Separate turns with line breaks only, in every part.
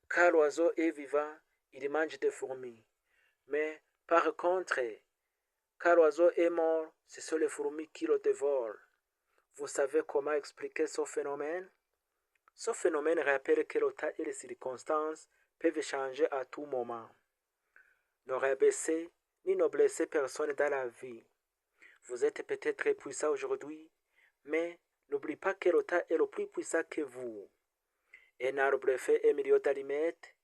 Car l'oiseau est vivant, il mange des fourmis. Mais par contre, quand l'oiseau est mort, ce sont les fourmis qui le dévorent. Vous savez comment expliquer ce phénomène? Ce phénomène rappelle que le temps et les circonstances peuvent changer à tout moment. Ne rabaissez ni ne blessez personne dans la vie. Vous êtes peut-être très puissant aujourd'hui, mais n'oubliez pas que le temps est le plus puissant que vous. Un arbre fait un million d'allumettes,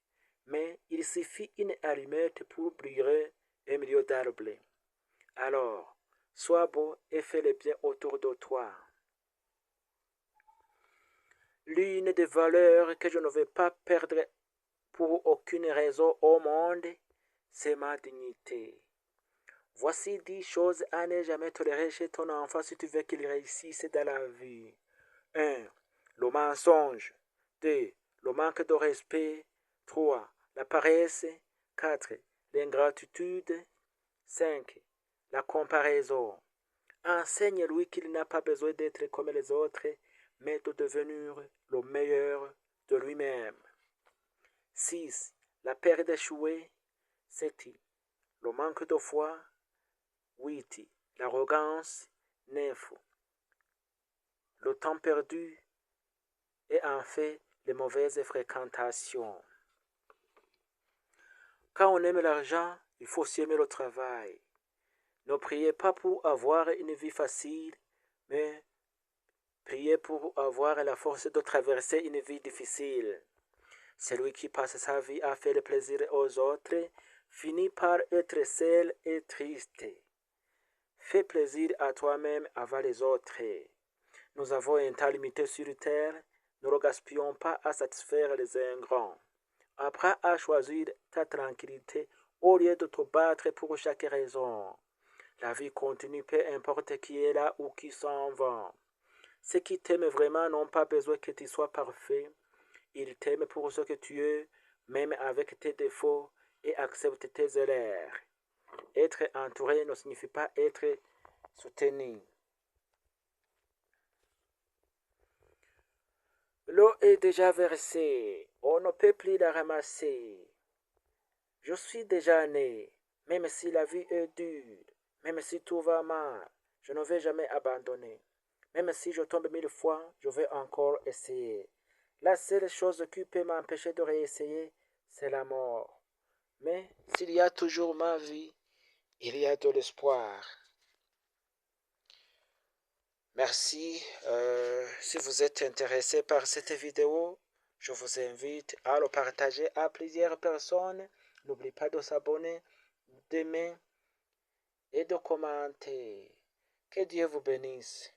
mais il suffit une allumette pour brûler un million d'arbres. Alors, sois beau et fais le bien autour de toi. L'une des valeurs que je ne veux pas perdre pour aucune raison au monde, c'est ma dignité. Voici 10 choses à ne jamais tolérer chez ton enfant si tu veux qu'il réussisse dans la vie. 1. Le mensonge. 2. Le manque de respect. 3. La paresse. 4. L'ingratitude. 5. La comparaison. Enseigne-lui qu'il n'a pas besoin d'être comme les autres, mais de devenir le meilleur de lui-même. 6. La peur d'échouer. 7. Le manque de foi. 8. L'arrogance. 9. Le temps perdu. Et en fait, les mauvaises fréquentations. Quand on aime l'argent, il faut aussi aimer le travail. Ne priez pas pour avoir une vie facile, mais priez pour avoir la force de traverser une vie difficile. Celui qui passe sa vie à faire plaisir aux autres finit par être seul et triste. Fais plaisir à toi-même avant les autres. Nous avons un temps limité sur terre, ne le gaspillons pas à satisfaire les ingrats. Apprends à choisir ta tranquillité au lieu de te battre pour chaque raison. La vie continue, peu importe qui est là ou qui s'en va. Ceux qui t'aiment vraiment n'ont pas besoin que tu sois parfait. Ils t'aiment pour ce que tu es, même avec tes défauts, et acceptent tes erreurs. Être entouré ne signifie pas être soutenu. L'eau est déjà versée, on ne peut plus la ramasser. Je suis déjà né, même si la vie est dure, même si tout va mal, je ne vais jamais abandonner. Même si je tombe 1000 fois, je vais encore essayer. La seule chose qui peut m'empêcher de réessayer, c'est la mort. Mais s'il y a toujours ma vie, il y a de l'espoir. Merci. Si vous êtes intéressé par cette vidéo, je vous invite à le partager à plusieurs personnes. N'oubliez pas de s'abonner, d'aimer et de commenter. Que Dieu vous bénisse.